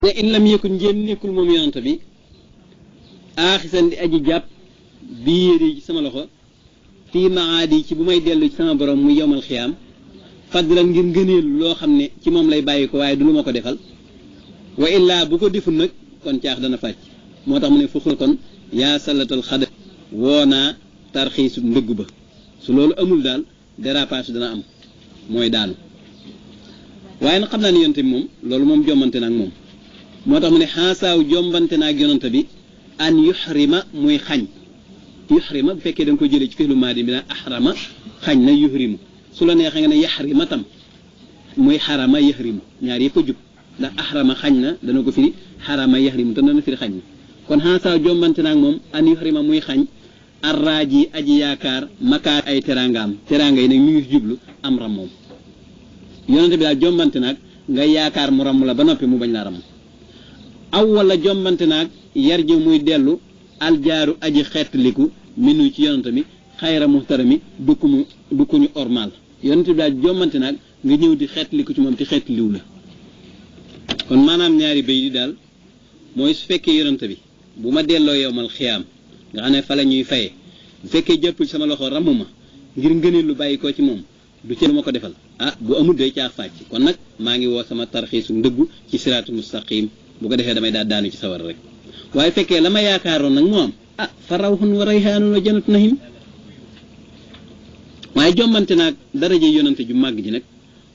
te in lam yakun njéem nekkul moom yonent bi aaxisan di aji jàpp bi yére ci sama loxo fii maadi ci bu may dellu ci sama borom muy yowmal xiyaam fadlan ngir ngëneel loo xam ne ci moom lay bàyyi ko waaye du lu ma ko defal wa illaa bu ko deful nag kon caax dana fàcc moo tax mu ne fuxul kon yaa sallatal xada woo naa tarxiisu ndëgg ba su loolu amul daal dérapage dana am mooy daanu waaye nag xam naa ne yonent bi moom loolu moom jombante na ak moom moo tax mu ne xaasaaw jombante na ak yonent bi an yuxrima muy xañ yuxrima bu fekkee da nga ko jëlee ci fi'lu maadi bi naan axrama xañ na yuxrimu su la neexee nga ne yaxrima tam muy xarama yaxrimu ñaar yëpp a jub ndax axrama xañ na dana ko firi xarama yaxrimu te dana firi xañ na kon xaasaaw jombante na ak moom an yuxrima muy xañ arraaji aji yaakaar makaar ay teraangaam teraanga yi nag mi ngi fi jublu am ram moom yonent bi daal jombante naag nga yaakaar mu ramm la ba noppi mu bañ laa ramm aw wala jombante naag yarji muy dellu aljaaru aji xeetliku minu ci yonent bi xayra muhtarami dukkuñu ormal yonent bi daal jombante naag nga ñëw di xeetliku ci moom te xeetliw la kon maanaam ñaari béy di daal mooy su fekkee yonent bi bu ma delloo yowmal xiyaam nga xam ne fa la ñuy fayee bu fekkee jàppul sama loxo ramm ma ngir ngëneel lu bàyyi ko ci moom du ci lu ma ko defal ah bu amul day caa fàcc kon nag maa ngi woo sama tarxiisu ndëggu ci siraatul mustaqim bu ko defee damay daal daanu ci sawar rek waaye fekkee la ma yaakaaroon nag moo am ah fa rawhun wa rayhaanun wa jannatu nahim waaye jombante naag daraja yonante ju màgg ji nag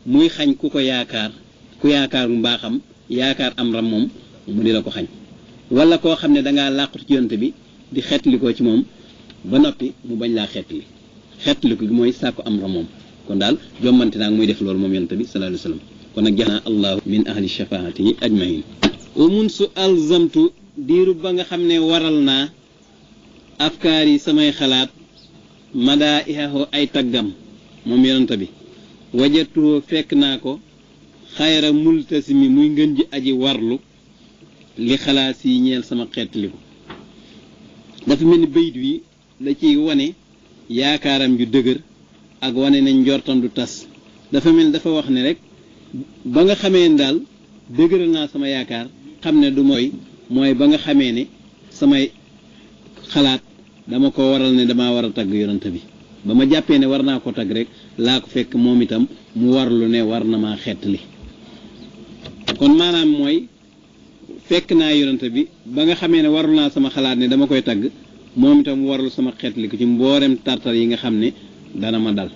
muy xañ ku ko yaakaar ku yaakaar mbaaxam yaakaar am ram moom mu di la ko xañ wala koo xam ne dangaa làqutu ci yonante bi di xeetli ko ci moom ba noppi mu bañ laa xeetli ko gi mooy sàkku am ram moom kon daal jombante naag muy def loolu moom yonante bi sallallahu alayhi wa sallam kon nag jaxnaa allahu min ahli shafaati ajmain wa mun su alzamtu diiru ba nga xam ne waral naa afkaar yi samay xalaat madaa ihaho ay taggam moom yonante bi wajatuhoo fekk naa ko xayra multasimi muy ngën ji aji warlu li xalaat yi ñeel sama xeetliku dafa mel ni bayit wi la ciy wane yaakaaram ju dëgër ak wane nañ njortam du tas dafa mel ni dafa wax ne rek ba nga xamee ne daal dëgëral naa sama yaakaar xam ne du mooy ba nga xamee ne samay xalaat dama ko waral ne damaa war a tagg yonante bi ba ma jàppee ne war naa ko tagg rek laa ko fekk moom itam mu warlu ne war na maa xeetli kon maanaam mooy fekk naa yonante bi ba nga xamee ne warlu naa sama xalaat ne dama koy tagg moom itam mu warlu sama xeetli ko ci mboolem tartar yi nga xam ne dana ma dal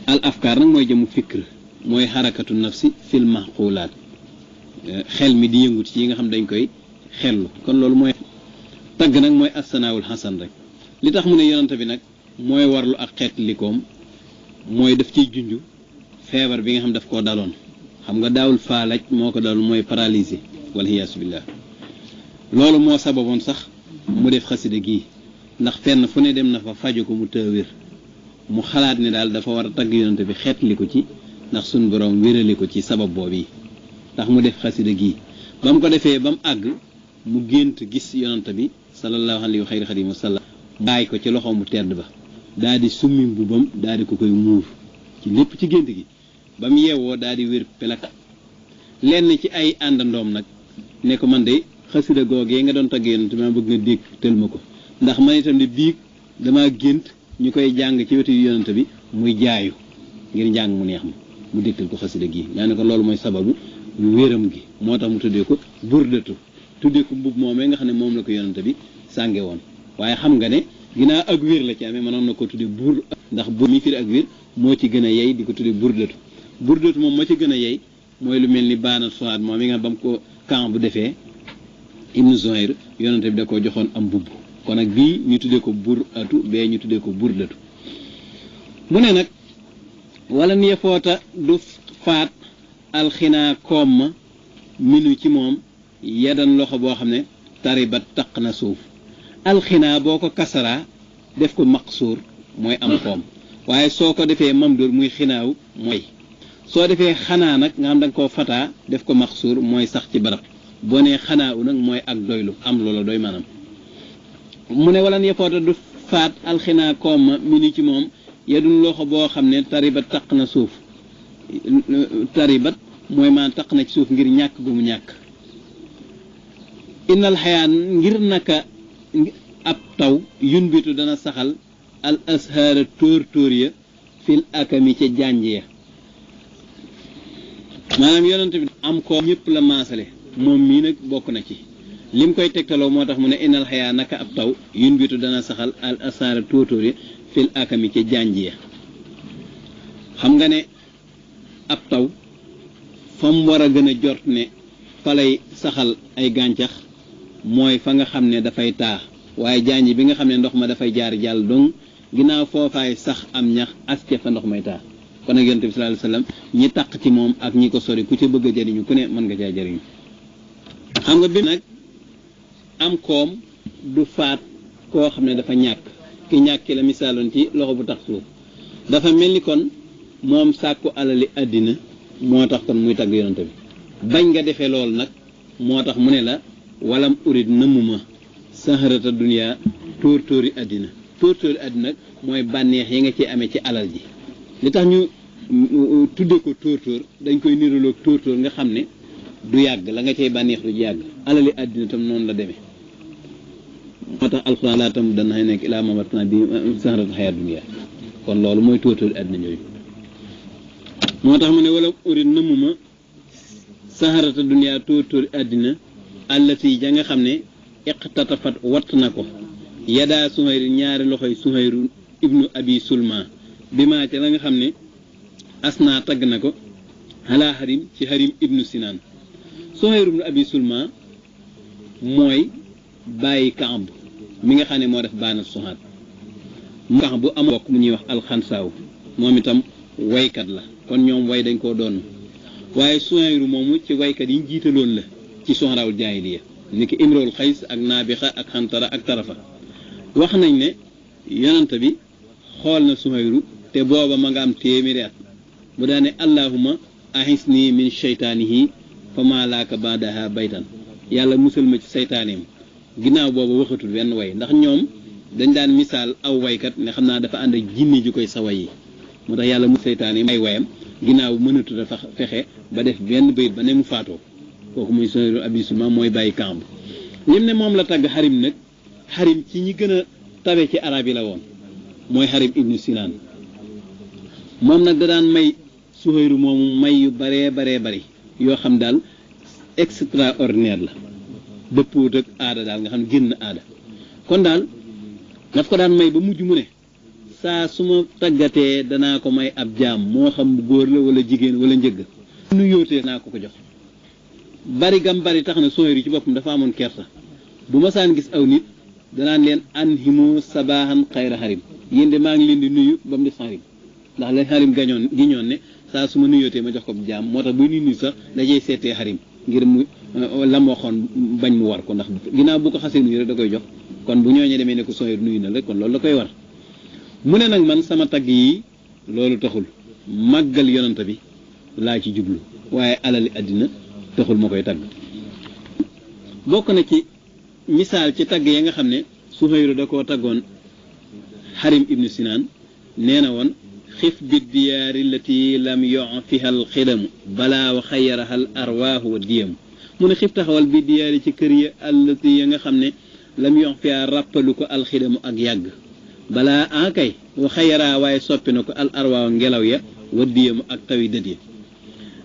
al afkaar nag mooy jëmu fikr mooy xarakatu nafsi fil mahqulaat xel mi di yëngut ci yi nga xam dañ koy xellu kon loolu mooy tagg nag mooy assanaawul xasan rek li tax mu ne yonante bi nag mooy warlu ak xeetlikoom mooy daf ciy junj feebar bi nga xam daf koo daloon xam nga daawul faalaj moo ko daloon mooy paralysé walhiyaasu billah loolu moo sababoon sax mu def xasida gii ndax fenn fu ne dem na fa faju ko mu tëwér mu xalaat ne daal dafa war a tagg yonante bi xeetli ko ci ndax suñ borom wérali ko ci sabab boobu yi ndax mu def xasida gii ba mu ko defee ba mu àgg mu gént gis yonante bi sallallahu alayhi wa xayri xadim wa sallam bàyyi ko ci loxoom mu tedd ba daal di summi mbubam daal di ko koy muur ci lépp ci gént gi ba mu yeewoo daal di wér pelak lenn ci ay àndandoom nag ne ko man de xasida googee nga doon tagg yonante bi ma bëgg nga dégg tël ma ko ndax man itam di biig damaa gént ñu koy jàng ci wetu yonante bi muy jaayu ngir njàng mu neex ma mu dégtal ko xasida gi yaa ne ko loolu mooy sababu wéram gi moo tax mu tuddee ko burdatu tuddee ko mbub moomee nga xam ne moom la ko yonante bi sànge woon waaye xam nga ne ginnaaw ak wér la ci amee mënoon na ko tuddee bur ndax bur mi firi ak wér moo ci gën a yey di ko tuddee burdatu moom ma ci gën a yey mooy lu mel ni baana soaat moom yi nga ba mu ko camp bu defee ibnu Zuhayr yonante bi da koo joxoon am mbubb kon nag bii ñu tuddee ko buratu bee ñu tuddee ko burdatu mu ne nag wala ni foota du faat alxinaa koom ma minu ci moom yadan loxo boo xam ne taribat taq na suuf alxinaa boo ko kasaraa def ko maqsuur mooy am koom waaye soo ko defee mamdur muy xinaaw mooy soo defee xanaa nag nga xam da nga koo fataa def ko maqsuur mooy sax ci barab boo nee xanaa u nag mooy ak doylu am loola doy maanaam mu ne wala yefoota du faat alxinaa koom ma minu ci moom yadun loxo boo xam ne taribat taq na suuf taribat mooy maan taq na ci suuf ngir ñàkk gu mu ñàkk innal xayaa ngir naka ab taw yunbitu dana saxal al ashaara tóor ya fil akami ca jànj ya maanaam yonent bi am ko ñëpp la maasale moom mii nag bokk na ci lim koy tegtaloo moo tax mu ne innal xayaa naka ab taw yunbitu dana saxal al ashaara tóor ya fil akami ca jànj ya xam nga ne ab taw fa mu war a gën a jort ne fa lay saxal ay gàncax mooy fa nga xam ne dafay taa waaye jànj bi nga xam ne ndox ma dafay jaar jàll donc ginnaaw foofaay sax am ñax aske fa ndox may taa kon nag yonent bi sallallahu alayhi wasallam ñi taq ci moom ak ñi ko sori ku ca bëgg a jëriñu ku ne mën nga caa jëriñu xam nga bi nag am koom du faat koo xam ne dafa ñàkk ki ñàkki la misaaloon ci loxo bu tax suuf dafa mel ni kon moom sàkku alali àddina moo tax kon muy tagg yonent bi bañ nga defee loolu nag moo tax mu ne la walam urid nëmmuma saharata dunya tóor-tóori àddina tóor-tóori àddina nag mooy bànneex yi nga ci amee ci alal ji li tax ñu tudde ko tóor-tóor dañ koy niraloog tóor-tóor nga xam ne du yàgg la nga cay bànneex du yàgg alali àddina tam noonu la demee moo tax alxuraan laa tam dana nekk ilaa mamatna bi saharata xayaa dunya kon loolu mooy tóor-tóori àddina ñooyu moo tax mu ne wala urid nëmmuma saharata dunya tóor-tóori àddina allati ja nga xam ne iqtatafat watt na ko yadaa Suhayr ñaari loxoy Suhayru ibnu abi sulma bi maa ca la nga xam ne asna tagg na ko ala harim ci harim ibnu sinaan Suhayru ibnu abi sulma mooy bàyyi Kaab mi nga xam ne moo def baana suhaat Kaab bu am bokk mu ñuy wax alxansaaw moom itam waykat la kon ñoom way dañ koo doon waaye Suhayru moomu ci waykat yi ñu jiitaloon la ci soxraawul jaahiliya ni ki imrool xays ak naabixa ak xantara ak tarafa wax nañ ne yonent bi xool na Suhayru te booba ma nga am téeméeri at mu daane allahuma ahisni min sheytaanihi fa maa laaka baadaha baytan yàlla musal ma ci seytaaneem ginnaaw booba waxatul wenn way ndax ñoom dañ daan misaal aw waykat ne xam naa dafa ànd ak jinni ju koy sa way yi moo tax yàlla mu seytaaneem ay wayam ginnaaw mënatu dafa fexe ba def benn bayit ba ne mu faatoo kooku muy Suhayru abi sulma mooy bàyyi Kaab lim ne moom la tagg xarim nag xarim ci ñi gën a tabe ci arab yi la woon mooy xarim ibnu sinaan moom nag da daan may Suhayru moomu may yu baree bari yoo xam daal extraordinaire la dëppoot ak aada daal nga xam ne génn aada kon daal daf ko daan may ba mujj mu ne saa su ma taggatee danaa ko may ab jaam moo xam góor la wala jigéen wala njëgg nu yootee naa ko jox bari gam bari tax na Suhayru ci boppam dafa amoon kersa bu ma saan gis aw nit danaan leen anhimu sabaahan xayra xarim yéen de maa ngi leen di nuyu ba mu des xarim ndax la xarim giñoon ne saa su ma nuyootee ma jox ko jaam moo tax buy nuyu sax dajey seetee xarim ngir mu lam waxoon bañ mu war ko ndax ginnaaw bu ko xasee nuyu rek da koy jox kon bu ñooñee demee ne ko Suhayru nuyu na rek kon loolu da koy war mu ne nag man sama tagg yi loolu taxul màggal yonent bi laa ci jublu waaye alali àddina taxul ma koy tagg bokk na ci misaal ci tagg ya nga xam ne Suhayru da koo taggoon xarim ibnu sinaan nee na woon xif bi diyaari lati lam yox fiha al xidamu balaa wa xayaraha al arwaahu wa diyamu mu ne xif taxawal bi diyaari ci kër ya allati ya nga xam ne lam yox fiha ràppalu ko alxidamu ak yàgg balaa kay wa xayaraa waaye soppi na ko al arwaahu ngelaw ya wa diyamu ak tawi dët ya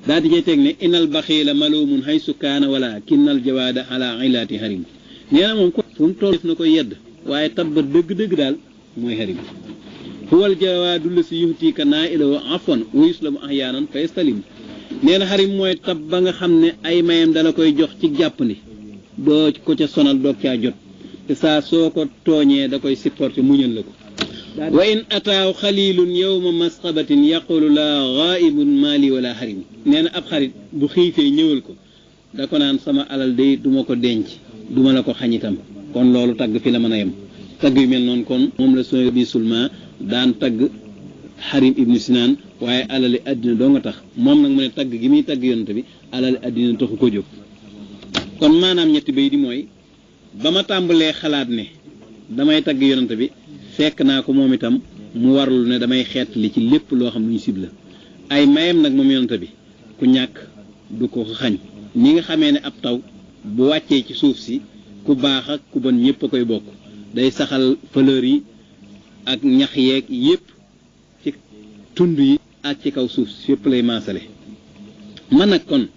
daa di cay teg ne inal baxiila malumun haysu kaana wala kinnal jawaada ala ilaati harim nee na moom ko fu mu toll def na ko yedd waaye tabba dëgg-dëgg daal mooy harim huwal jawaadu la si yuxtiika naa ilawo afwan wa yuslamu ahyaanan fa yastalim nee na harim mooy tab ba nga xam ne ay mayam dala koy jox ci jàppandi doo ko ca sonal doog caa jot te saa soo ko tooñee da koy supporté muñal la ko wa in ataaw xalilun yowma masxabatin yaqulu la gaaibun maali wala harim nee na ab xarit bu xiifee ñëwal ko da ko naan sama alal day duma ko denc duma la ko xañ itam kon loolu tagg fi la mën a yem tagg yu mel noonu kon moom la Suhayru bi sulma daan tagg xarim ibnu sinaan waaye alali àddina doo nga tax moom nag mu ne tagg gi muy tagg yonent bi alali àddina taxu ko jóg kon maanaam ñetti bay di mooy ba ma tàmbalee xalaat ne damay tagg yonent bi fekk naa ko moom itam mu warlu ne damay xeet li ci lépp loo xam ne ñu sib la ay mayam nag moom yonent bi ku ñàkk du ko xañ ni nga xamee ne ab taw bu wàccee ci suuf si ku baax ak ku bon ñëpp a koy bokk day saxal fleur yi ak ñax yeeg yépp ci tund yi ak ci kaw suuf si yépp lay maasale man nag kon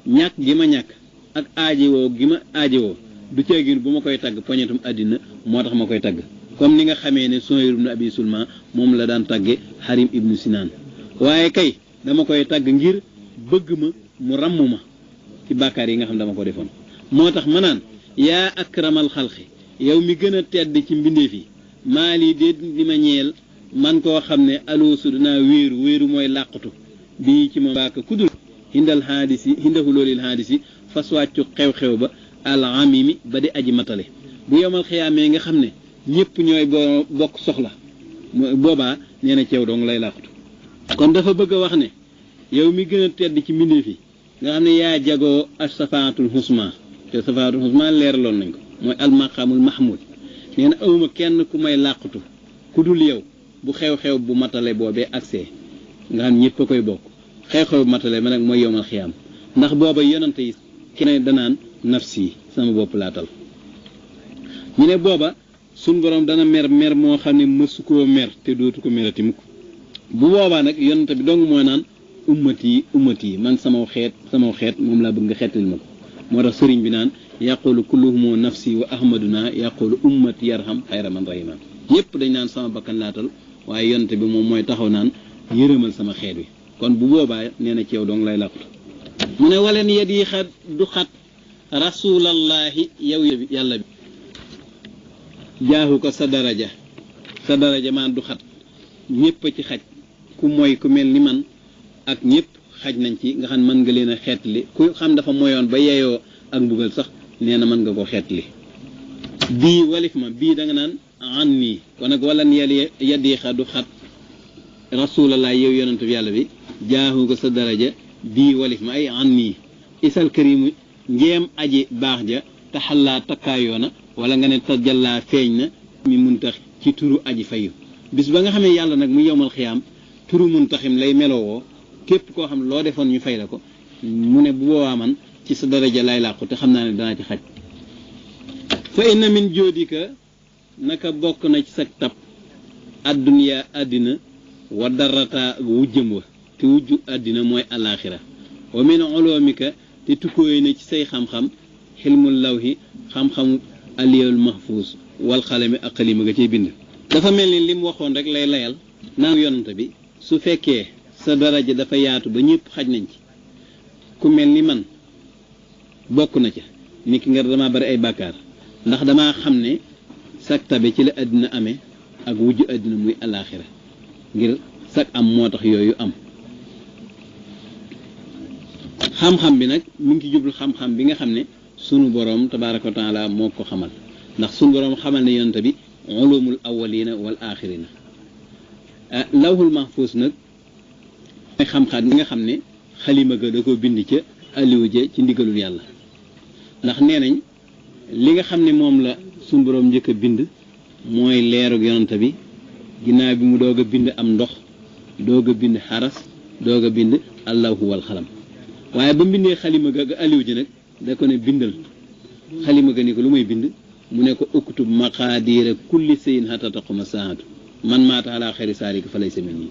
ñàkk gi ma ñàkk ak aajowoo gi ma aajowoo du ceegin bu ma koy tagg poñetum àddina moo tax ma koy tagg comme ni nga xamee ne Suhayr ibn Abi Sulma moom la daan tagge Harim ibnu Sinaan waaye kay dama koy tagg ngir bëgg ma mu ràmm ma ci bàkkaar yi nga xam dama ko defoon moo tax ma naan yaa akramal xalqi yow mi gën a tedd ci mbindeef yi maa lii de di ma ñeel man koo xam ne aloosu dinaa wéeru mooy làqatu bii ci ma baaka kudul hindal haadisi hindahu loolil haadisi fas wàccu xew-xew ba alamimi ba di aji matale bu yomal xiyaamee nga xam ne ñëpp ñooy bokk soxla boobaa nee na ceew dong lay làqatu kon dafa bëgg a wax ne yow mi gën a tedd ci mbindeef yi nga xam ne yaa jagoo as-safaatul husma te safaatul husma leeraloon nañ ko mooy almaqaamul mahmud nee na awma kenn ku may làqatu ku dul yow bu xew-xew bu matale boobee accès nga xam ñëpp a koy bokk xew-xew bu matale ma nag mooy yomal xiyaam ndax booba yonante yi keneen danaan nafsi sama bopp laatal ñu ne booba suñ borom dana mer moo xam ne mësu koo mer te dootu ko merati mukk bu boobaa nag yonante bi dong moo naan ummati man sama xeet moom laa bëgg nga xeetal ma ko moo tax sëriñ bi naan yaqulu kulluhumu nafsi wa ahmaduna yaqulu ummati yarham xayra man rahiman ñëpp dañ naan sama bakkan laatal waaye yonante bi moom mooy taxaw naan yërëmal sama xeet wi kon bu boobaa nee na ci yow dong lay làqatu mu ne waleen yet yi xat du xat rasulallahi yow yàlla bi jaaxu ko sa daraja maan du xat ñëpp a ci xaj ku mooy ku mel ni man ak ñëpp xaj nañ ci nga xam mën nga leen a xeetli ku xam dafa moyoon ba yeyoo ak mbugal sax nee na mën nga ko xeetli bii walif ma bii da nga naan an nii kon nag walan yadiixa du xat rasulallah yow yonentu yàlla bi jaaxu ko sa daraja bii walif ma ay an nii isal karimu njéem aji baax ja taxallaa takkaayoona wala nga ne tajallaa feeñ na mi muntax ci turu aji fayu bis ba nga xam ne yàlla nag mu yowmal xiyaam turu muntaxim lay melowoo képp koo xam loo defoon ñu fay la ko mu ne bu boobaa man ci sa daraja lay làqu te xam naa ne danaa ci xaj fa inna min joodika naka bokk na ci sa tab adduniya àddina wa darata wujjëm wa te wujju àddina mooy alaxira wa min ulumika te tukkooy na ci say xam-xam xilmul lawhi xam-xamu aliyul mahfuus wal xalami ak xalima nga ciy bind dafa mel ni li mu waxoon rek lay layal naan yonante bi su fekkee sa daraja dafa yaatu ba ñëpp xaj nañ ci ku mel ni man bokk na ca ni ki nga dama bari ay bàkkaar ndax damaa xam ne sag tabe ci la àddina amee ak wujju àddina muy alaxira ngir sag am moo tax yooyu am xam-xam bi nag mi ngi ci jublu xam-xam bi nga xam ne sunu boroom tabaaraka wa taala moo ko xamal ndax sunu boroom xamal ne yonante bi ulumul awwalina wal axirina lawhul mahfuus nag mooy xam-xam bi nga xam ne xalima ga da ko bind ca aliwu ja ci ndigalul yàlla ndax nee nañ li nga xam ne moom la sunu boroom njëkk a bind mooy leerug yonante bi ginnaaw bi mu doog a bind am ndox doog a bind xaras doog a bind allahu wal xalam waaye ba mbindee xalima ga aliw ji nag da ko ne bindal xalima ga ni ko lu may bind mu ne ko uktub maqaadira kulli sayin hatta taquma saatu man maata ala xayri saalika fa lay semaine yi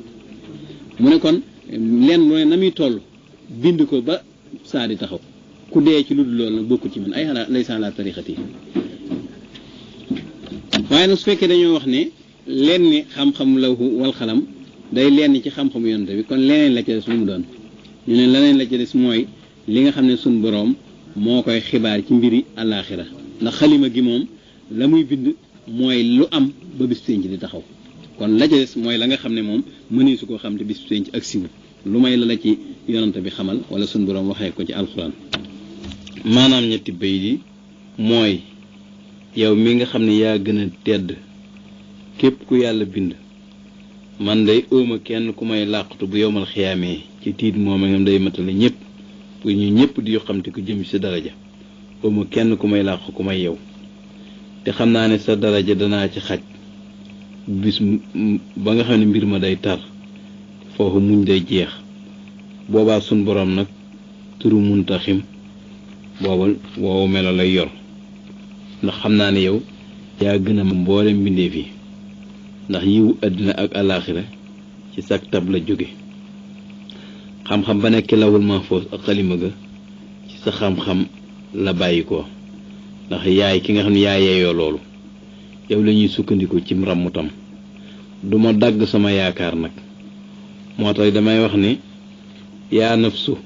mu ne kon leen mu ne na muy toll bind ko ba saa di taxaw ku dee ci lu dul loolu nag bokku ci man ay xalaat laysa ala tariqati waaye nag su fekkee dañoo wax ne lenn ni xam-xam lawhu wal xalam day lenn ci xam-xamu yonante bi kon leneen la ca des lu mu doon ñu ne leneen la ca des mooy li nga xam ne suñ boroom moo koy xibaar ci mbiri àllaaxira ndax xalima gi moom la muy bind mooy lu am ba bis pénc di taxaw kon la ca des mooy la nga xam ne moom mënee su koo xam te bis pénc ak siwut lu may la ci yonante bi xamal wala suñ boroom waxee ko ci alxuraan maanaam ñetti bay yi mooy yow mi nga xam ne yaa gën a tedd képp ku yàlla bind man day óoma kenn ku may làqatu bu yowmal xiyaamee ci tiit moom ngam day matale ñëpp pour ñu ñëpp di yoo xam te ko jëm ci sa daraja óoma kenn ku may làqu ku may yow te xam naa ne sa daraja danaa ci xaj bis ba nga xam ne mbir ma day tar foofu muñ day jeex boobaa sun borom nag turu muntaxim boobal woowu melo lay yor ndax xam naa ne yow yaa gën a mboolem mbindeef yi ndax yiwu àddina ak alaaxira ci sag tab la jóge xam-xam ba nekk lawul mahfuus ak xalima ga ci sa xam-xam la bàyyi ko ndax yaay ki nga xam ne yaa yeeyoo loolu yow la ñuy sukkandiku ci rammutam du ma dagg sama yaakaar nag moo tax damay wax ne yaa nafsu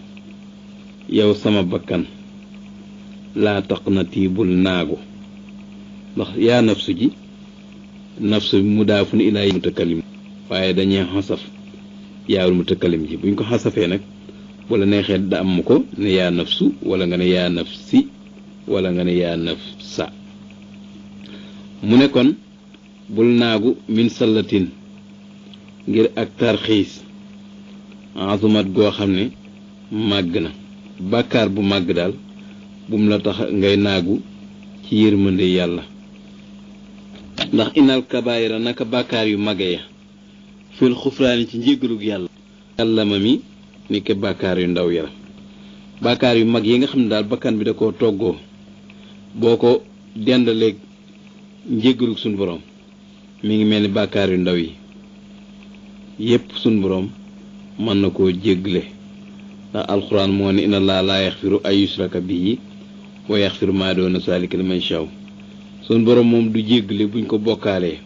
yow sama bakkan laa taqnati bul naagu ndax yaa nafsu ji nafsu mudaafun ilaa mutakallim waaye dañuy xasaf yaawul mutakallim ji buñ ko xasafee nag wala neexee da am ko ne yaa nafsu wala nga ne yaa nafsi wala nga ne yaa nafsa mu ne kon bul naagu min sallatin ngir ak tarxiis azumat goo xam ne màgg na bàkkaar bu màgg daal bum la tax ngay naagu ci yërmande yàlla ndax inal kabaayira naka bàkkaar yu màgge ya fil xufraani ci njéggalug yàlla ma mi ni ke bàkkaar yu ndaw ya bàkkaar yu mag yi nga xam ne daal bakkan bi da koo toggoo boo ko dendaleeg njéggalug suñ borom mi ngi mel ni bàkkaar yu ndaw yi yépp suñ borom mën na koo jéggale ndax alxuraan moo ne inna allaaha laa yaxfiru ay yusraka bihi wa yaxfiru maa doona zaalika liman yashaa suñ borom moom du jéggale buñ ko bokkaalee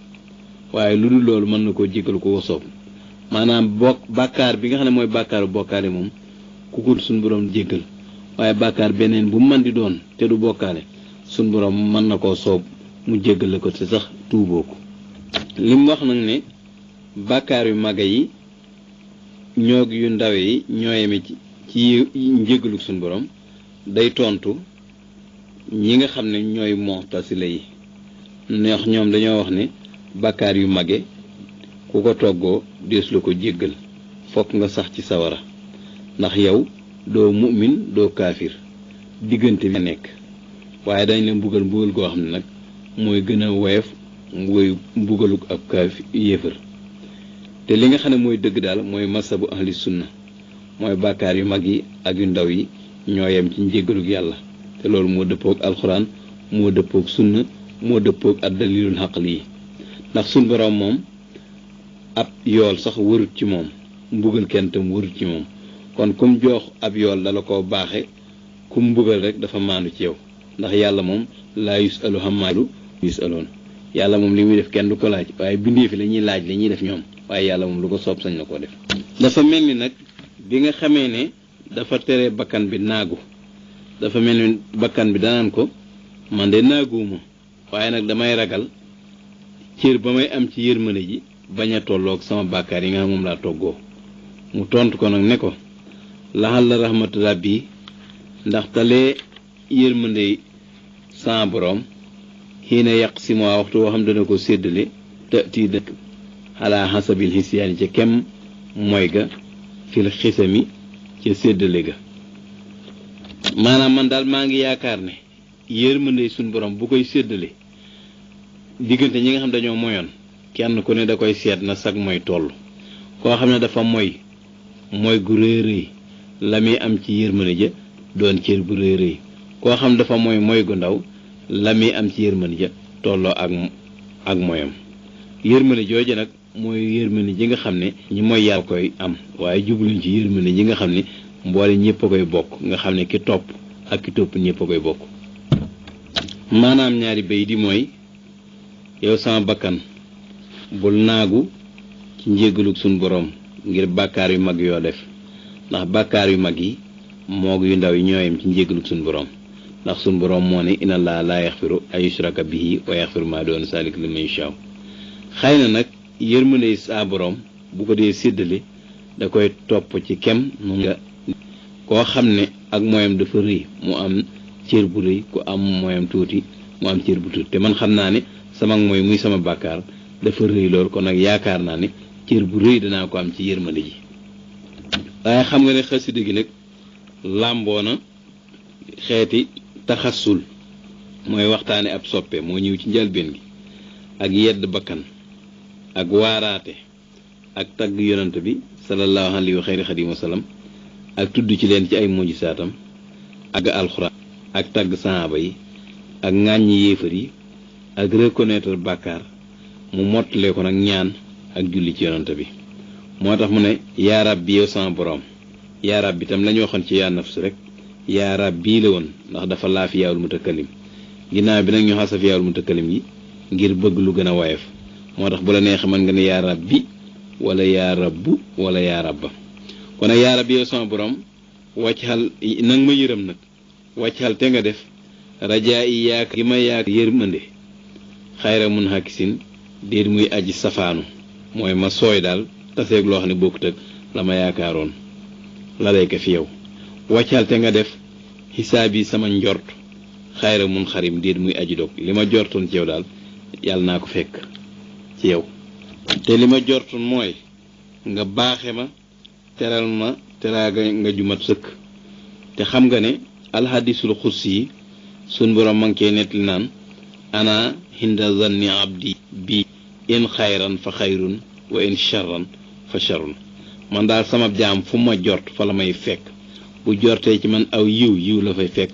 waaye lu dul loolu mën na koo jéggal ko soob maanaam bàkkaar bi nga xam ne mooy bàkkaaru bokkaale moom ku ko suñ borom jéggal waaye bàkkaar beneen bu mën di doon te du bokkaale suñ borom mën na koo soob mu jéggale ko te sax tuuboo ko li mu wax nag ne bàkkaar yu màgg yi ñoog yu ndawe yi ñooyeme ci njéggalu suñ borom day tontu ñi nga xam ne ñooy mu'tasila yi neex ñoom dañoo wax ne bàkkaar yu màgge ku ko toggoo dees la ko jéggal fokk nga sax ci sawara ndax yow doo mu'min doo kaafir diggante bi nekk waaye dañ leen mbugal goo xam ne nag mooy gën a woyof mooy mbugaluk ab kaafir yéefar te li nga xam ne mooy dëgg daal mooy masabu ahli sunna mooy bàkkaar yu mag yi ak yu ndaw yi ñoo yem ci njéggalug yàlla te loolu moo dëppoog alxuraan moo dëppoog sunna moo dëppoog ad dalilul xaqli yi ndax suñ borom moom ab yool sax warut ci moom mbugal kenn tam warut ci moom kon kum jox ab yool dala ko baaxe kum mbugal rek dafa maandu ci yow ndax yàlla moom laa yusalu ammaa yusaloon yàlla moom li muy def kenn du ko laaj waaye bindee fi la ñuy laaj la ñuy def ñoom waaye yàlla moom lu ko soob sañ la koo def dafa mel ni nag bi nga xamee ne dafa tere bakkan bi naagu dafa mel ni bakkan bi danaan ko man de naaguwuma waaye nag damay ragal cër ba may am ci yërmande ji bañ a tolloog sama bàkkaar yi nga xam moom laa toggoo mu tontu ko nag ne ko laxal la rahmatu rabbi ndax talee yërmande sa borom xii na yàq si ma waxtu woo xam dana ko séddale te tii dëkk xalaa xasabil xisyaani ca kem mooy ga fil xisami ca séddale ga maanaam man daal maa ngi yaakaar ne yërmande suñ borom bu koy séddale diggante ñi nga xam dañoo moyoon kenn ku ne da koy seet na sag mooy toll koo xam ne dafa mooy gu rëy rëy la muy am ci yërmande ja doon cër bu rëy rëy koo xam dafa mooy gu ndaw la muy am ci yërmande ja tolloo ak moyam yërmande jooju nag mooy yërmande ji nga xam ne ñi mooy yàlla koy am waaye jubluñ ci yërmande ji nga xam ne mboole ñëpp a koy bokk nga xam ne ki topp ak ki topp ñëpp a koy bokk maanaam ñaari bay di mooy yow sama bakkan bul naagu ci njéggalug suñ borom ngir bàkkaar yu mag yoo def ndax bàkkaar yu mag yi moog yu ndaw yi ñooyam ci njéggalug suñ borom ndax suñ borom moo ne inna allaaha laa yaxfiru ay yushraka bihi wa yaxfiru maa doona zaalika liman yashaa xëy na nag yërmande saa borom bu ko dee séddale da koy topp ci kem mu nga koo xam ne ak mooyam dafa rëy mu am cër bu rëy ku am mooyam tuuti mu am cër bu tuuti te man xam naa ne sama mooy muy sama bàkkaar dafa rëy lool kon nag yaakaar naa ne cër bu rëy danaa ko am ci yërmande ji waaye xam nga ne xasida gi nag làmboo na xeeti taxasul mooy waxtaane ab soppe moo ñëw ci njëlbeen gi ak yedd bakkan ak waaraate ak tagg yonant bi sallallahu alayhi wa xayri xadim wa sallam ak tudd ci leen ci ay mujjisaatam ak alxuraan ak tagg sahaaba yi ak ŋàññi yéefar yi ak reconnaître bàkkaar mu mottalee ko nag ñaan ak julli ci yonante bi moo tax mu ne yaa rabbi yow sama borom yaa rabbi tam la ñu waxoon ci yaa nafs rek yaa rabbi la woon ndax dafa laafi yaawul mutakallim ginnaaw bi nag ñu xasaf yaawul mutakallim yi ngir bëgg lu gën a woyof moo tax bu la neexee mën nga ne yaa rabbi wala yaa rabbu wala yaa rabba kon nag yaa rabbi yow sama borom wàccal nag ma yërëm nag wàccal te nga def rajaa yi yaak gi ma yaak yërmande xayra mun hakisin déet muy aji safaanu mooy ma sooy daal taseeg loo xam ne bokkut ak la ma yaakaaroon la lay ko fi yow wàccal te nga def xisaab yi sama njort xayra mun xarim déet muy aji dog li ma jortoon ci yow daal yàlla naa ko fekk ci yow te li ma jortoon mooy nga baaxe ma teral ma teraaga nga jumat sëkk te xam nga ne alhadisul xus yi sun borom ma ngi koy nettali naan ana hinda zanni abdi bi in xayran fa xayrun wa in charran fa charrun man daal sama jaam fu ma jort fa la may fekk bu jortee ci man aw yiw la fay fekk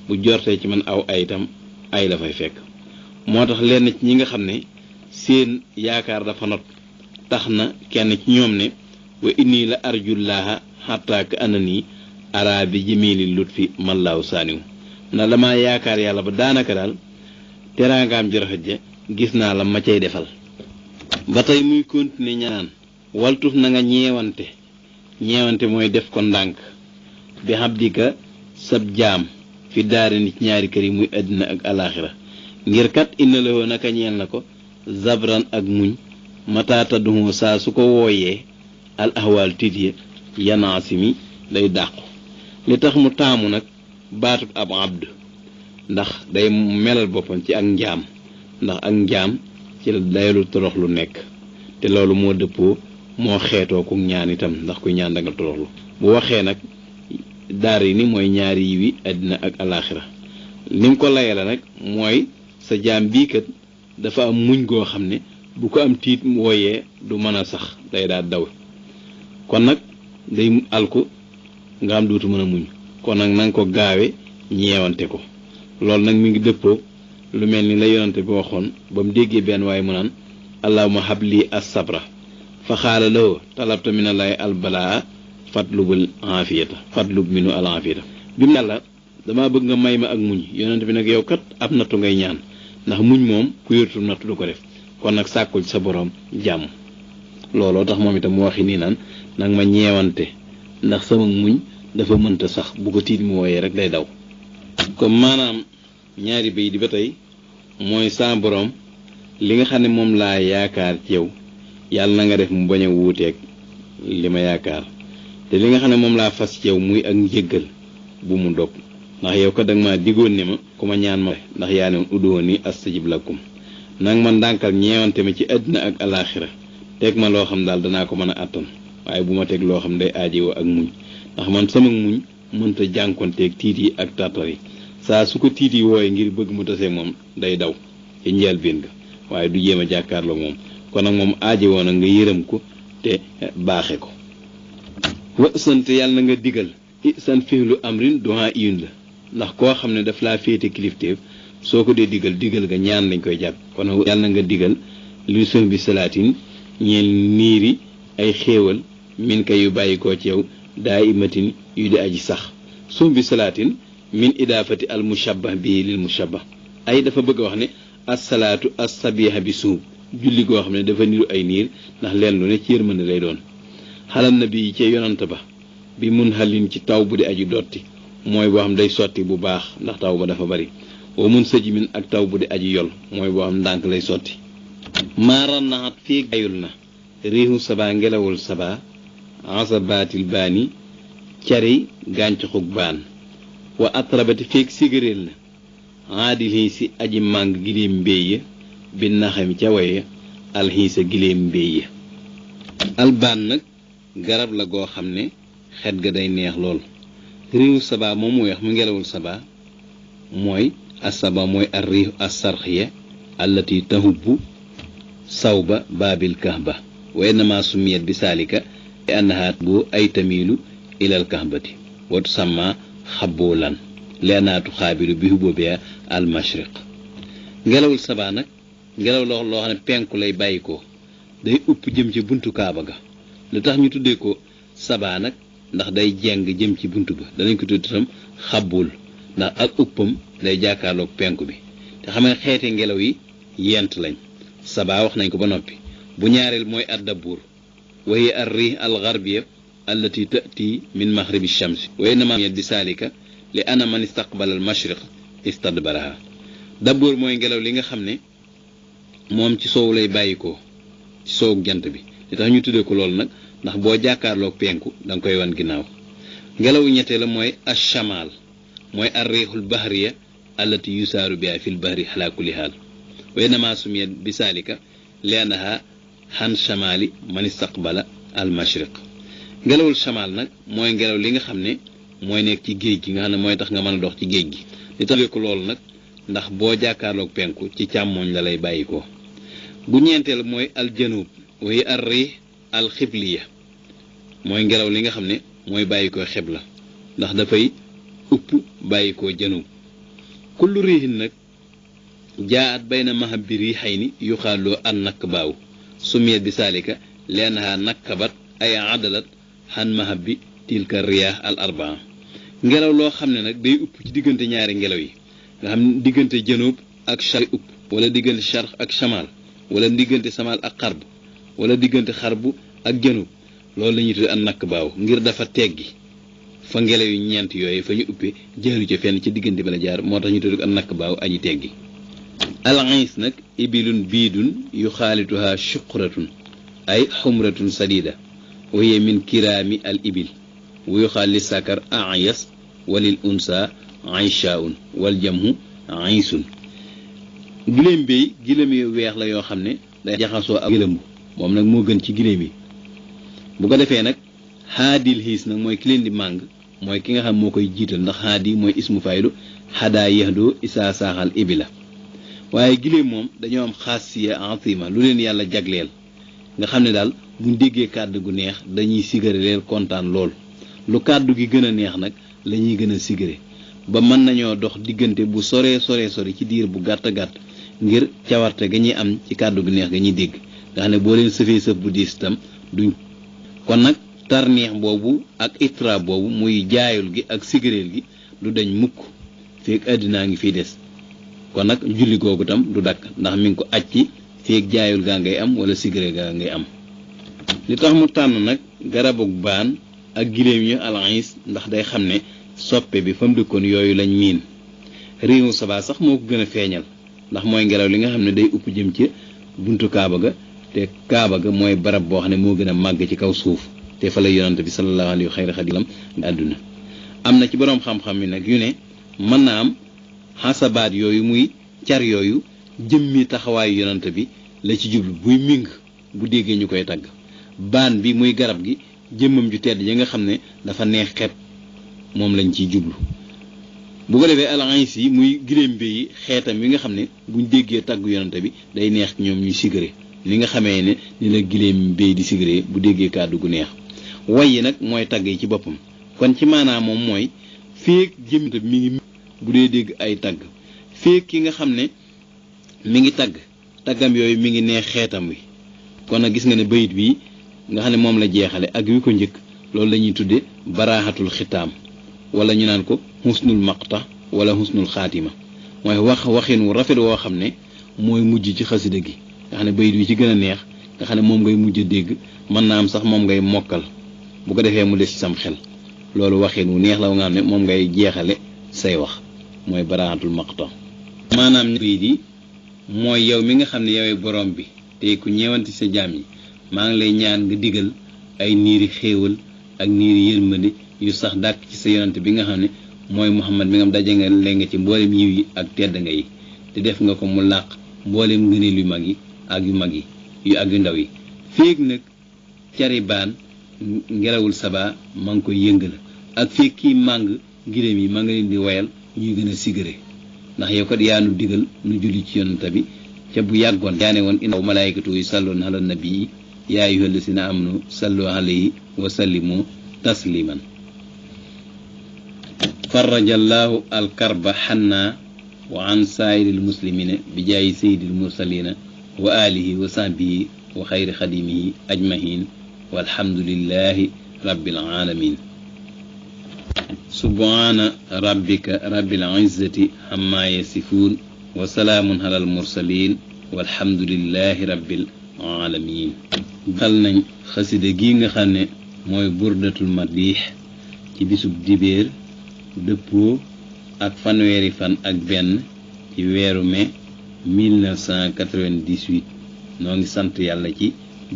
bu jortee ci man aw ay itam ay la fay fekk moo tax lenn ci ñi nga xam ne seen yaakaar dafa not tax na kenn ci ñoom ne wa inni la arjullaha xatta ka anani ara bi jimili lutfi man laaw saaniw na dama yaakaar yàlla ba daanaka daal teraangaam ji rafet ja gis naa la ma cay defal ba tey muy continuer ñaan waltuf na nga ñeewante mooy def ko ndànk bi xabdika sab jaam fi daare ni ci ñaari kër yi muy àddina ak alaaxira ngir kat inna la naka ñeel na ko zabran ak muñ mataataduhu saa su ko wooyee al ahwaal tiit ya yanaasimi day dàqu li tax mu taamu nag baatub ab abd ndax day melal boppam ci ak njaam ndax ak njaam ci la dayalu toroxlu nekk te loolu moo dëppoo moo xeetoo ku ñaan itam ndax ku ñaan da nga toroxlu bu waxee nag daar yi ni mooy ñaari yi wi àddina ak alaaxira ni mu ko layala nag mooy sa jaam bii kat dafa am muñ goo xam ne bu ko am tiit wooyee du mën a sax day daal daw kon nag day alku nga am duutu mën a muñ kon nag na nga ko gaawe ñeewante ko loolu nag mi ngi dëppoo lu mel ni la yonante bi waxoon ba mu déggee benn waaye mu naan allahumma habli as-sabra fa xaala lahu talabta minallahi albalaa fatlubul afiyata fatlub minu al afiyata bi mu yàlla damaa bëgg nga may ma ak muñ yonante bi nag yow kat ab nattu ngay ñaan ndax muñ moom ku yërtul nattu du ko def kon nag sàkkul ci sa borom jàmm looloo tax moom itam mu waxi nii naan nag ma ñeewante ndax sama muñ dafa mënta sax bu ko tiit mu wooyee rek day daw comme maanaam ñaari bay di ba tey mooy sa borom li nga xam ne moom laa yaakaar ci yow yàlla na nga def mu bañ a wuuteeg li ma yaakaar te li nga xam ne moom laa fas ci yow muy ak njëggal bu mu dog ndax yow kat danga maa digoon ne ma ku ma ñaan ma ndax yaa ne woon ud'uuni astajib lakum nag ma ndànkal ñeewante ma ci àddina ak alaaxira teg ma loo xam daal danaa ko mën a àttan waaye bu ma teg loo xam day aajowoo ak muñ ndax man sama muñ mënta jànkonteeg tiit yi ak tartar yi saa su ko tiit yi wooye ngir bëgg mu tasee moom day daw ci njëlbéen ga waaye du jéem a jàkkaarloo moom kon nag moom aajowoo na nga yërëm ko te baaxe ko wa sant yàlla na nga digal san fi'lu amrin du'a iyun la ndax koo xam ne daf laa féete kilifteef soo ko dee digal nga ñaan lañ koy jàpp kon yàlla na nga digal lu sën bi salaatin ñeel niiri ay xéewal min ka yu bàyyi koo ci yow daa imatin yu di aji sax sum bi salaatin min idaafati al mushabbah bi lil mushabbah ay dafa bëgg a wax ne assalaatu assabiha bi suub julli goo xam ne dafa niru ay niir ndax leen lu ne ci yërmande lay doon xalam na bi ci yonant ba bi mun xalin ci taw bu di aji dotti mooy boo xam day sotti bu baax ndax taw ba dafa bari wa mun sëjimin ak taw bu di aji yol mooy boo xam ndànk lay sotti maaran naxat fii gayul na riixu saba ngelawul saba asabaatil baani cari gàncaxug baan wa atrabati feeg sigaréel na aadil xiisi aji màng giléem mbéy ya bi naxami ca waye alxiisa giléem mbéy ya albaan nag garab la goo xam ne xet ga day neex lool riixu saba moom mu weex mu ngelawul saba mooy asaba mooy ar riixu assarxiya allati tahubbu sawba baabil kahba wa innama sumiyat bi saalika li annaha bu ay tamiilu ilal kahbati wa tusamma xaboolan leenaatu xaabiru bi huboobee al mashriq ngelawul sabaa nag ngelaw loo xam ne penku lay bàyyi ko day upp jëm ci buntu kaaba ga lu tax ñu tuddee ko sabaa nag ndax day jeng jëm ci buntu ba danañ ko tudd itam xabbul ndax ak uppam day jàkkaarloog penku bi te xam ne xeeti ngelaw yi yent lañ sabaa wax nañ ko ba noppi bu ñaareel mooy addabuur wa hiya ar-rih al-gharbiyya allati ta'ti min maghribi ash-shams wa innama bi salika li anna man istaqbala al-mashriq istadbaraha dabbuur mooy ngelaw li nga xam ne moom ci soow lay bàyyikoo ci soowu jant bi li tax ñu tuddee ko loolu nag ndax boo jàkkaarloog penku da nga koy wan ginnaaw ngelawu ñettee la mooy ash-shamal mooy ar-rihul bahriya allati yusaaru biha fil bahri ala kulli haal wa innama sumiyat bi salika li annaha han shamali man istaqbala al mashriq ngelawul shamal nag mooy ngelaw li nga xam ne mooy nekk ci géej gi nga xam ne mooy tax nga mën a dox ci géej gi li tax ko loolu nag ndax boo jàkkaarloog penku ci càmmooñ la lay bàyyikoo bu ñeenteel mooy al janub wa hiya ar-rih al xibliya mooy ngelaw li nga xam ne mooy bàyyikoo xibla ndax dafay upp bàyyikoo janub kullu rihin nag jaat bayna mahabbi rihayni yuxaaloo an nakbaaw sumiyat bi salika leenaha nakkabat ay adalat xan mahabbi tilka riyah al arbaa ngelaw loo xam ne nag day upp ci diggante ñaari ngelaw yi nga xam ne diggante janub ak shar upp wala diggante sharq ak shamal wala diggante samal ak xarb wala diggante xarbu ak janub loolu la ñuy tuddee an nakbaaw ngir dafa teggi fa ngelaw yu ñeent yooyu fa ñu uppee jaaru ca fenn ci diggante ba la jaar moo tax ñu tuddee an nakbaaw aji teggi al-ghis nag ibilun biidun yuxaalituha shuqratun ay xumratun sadida wa hiya min kiraami al ibil wa yuxaal li sakar ayas walil unsa ayshaun wal jamhu aysun giléem bi giléem yu weex la yoo xam ne day jaxasoo ak gëlëmbu moom nag moo gën ci giléem yi bu ko defee nag haadil xiis nag mooy ki leen di màng mooy ki nga xam moo koy jiital ndax haadi mooy ismu faylu hadaa yahdoo isaa saaxal ibila waaye giléem moom dañoo am xaasiya azima lu leen yàlla jagleel nga xam ne daal buñ déggee kàddu gu neex dañuy sigare leen kontaan lool lu kàddu gi gën a neex nag la ñuy gën a sigare ba mën nañoo dox diggante bu sore ci diir bu gàtt gàtt ngir cawarte ga ñuy am ci kàddu gu neex ga ñuy dégg nga xam ne boo leen sëfee sëf bu diis itam duñ kon nag tarneex boobu ak itra boobu muy jaayul gi ak sigareel gi du dañ mukk feek àddinaa ngi fiy des kon nag julli googu tam du dakk ndax mi ngi ko aj ci feek jaayul gaa ngay am wala sigareel gaa ngay am li tax mu tànn nag garabug baan ak giléem ñu alxis ndax day xam ne soppe bi fa mu dëkkoon yooyu lañ miin réewu sabaa sax moo ko gën a feeñal ndax mooy ngelaw li nga xam ne day upp jëm ci buntu kaaba ga te kaaba ga mooy barab boo xam ne moo gën a màgg ci kaw suuf te fa la yonante bi sallallahu alayhi wa xayri xadilam àdduna am na ci boroom xam-xam yi nag yu ne mën na am xasabaat yooyu muy car yooyu jëmmi taxawaayu yonante bi la ci jublu buy ming bu déggee ñu koy tagg baan bi muy garab gi jëmmam ju tedd yi nga xam ne dafa neex xeet moom lañ ciy jublu bu ko defee alxays yi muy giléem yi xeetam yi nga xam ne buñ déggee tagg yonante bi day neex ñoom ñuy sigare li nga xamee ne ni la giléem béy di sigare bu déggee kàddu gu neex way yi nag mooy tagg yi ci boppam kon ci maanaam moom mooy feek jëmmante bi mi ngi bu dee dégg ay tagg feek ki nga xam ne mi ngi tagg taggam yooyu mi ngi neex xeetam wi kon nag gis nga ne bayit bii nga xam ne moom la jeexale ak wi ko njëkk loolu la ñuy tudde baraaxatul xitaam wala ñu naan ko husnul maqta wala husnul xaatima mooy waxin wu rafet woo xam ne mooy mujj ci xasida gi nga xam ne bayit wi ci gën a neex nga xam ne moom ngay mujj a dégg mën naa am sax moom ngay mokkal bu ko defee mu des ci sam xel loolu waxin wu neex la nga xam ne moom ngay jeexale say wax mooy baraaxatul maqta maanaam bayit yi mooy yow mi nga xam ne yowee borom bi te ku ñeewanti sa jaam yi maa ngi lay ñaan nga digal ay niiri xéewal ak niiri yërmande yu sax dàkk ci sa yonante bi nga xam ne mooy Muhammad mi nga xam daje nga leen nga ci mboolem yiw yi ak tedd nga yi te def nga ko mu làq mboolem ngëneel yu mag yi ak yu mag yi yu ak yu ndaw yi féeg nag cari baan ngelawul sabaa ma ngi koy yëngal ak féeg kii màng giléem yi ma nga leen di wayal ñuy gën a sigare ndax yow kat yaa nu digal nu julli ci yonante bi ca bu yàggoon yaa ne woon inna malaayikatu yusalluuna ala nabii yaa ayyuhal lazina amanu sallu alayhi wa sallimu tasliman farajallahu alkarba xanna wa an saayiril muslimina bi jaayi sayyidil mursalina wa alihi wa sahbihi wa xayri xadimihi ajmahin walhamdulillahi rabbil alamin subhaana rabbika rabbil izzati amma yasifun wa salaamun alal mursalin walhamdulillahi rabbil alamin xal nañ xasida gi nga xam ne mooy burdatul madix ci bisub dibéer dëppoo ak fanweeri fan ak benn ci weeru mai 1998 noo ngi sant yàlla ci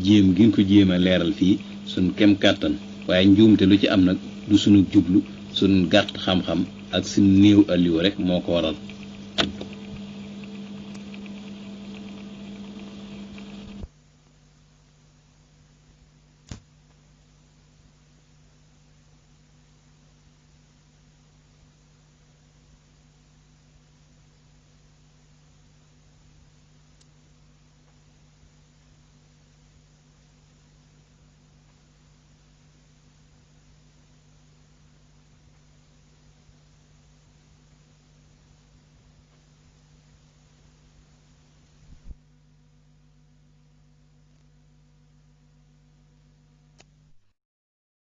jéem gi nga ko jéem a leeral fii suñ kem kàttan waaye njuumte lu ci am nag du sunu jublu suñ gàtt xam-xam ak suñ néew alliwa rek moo ko waral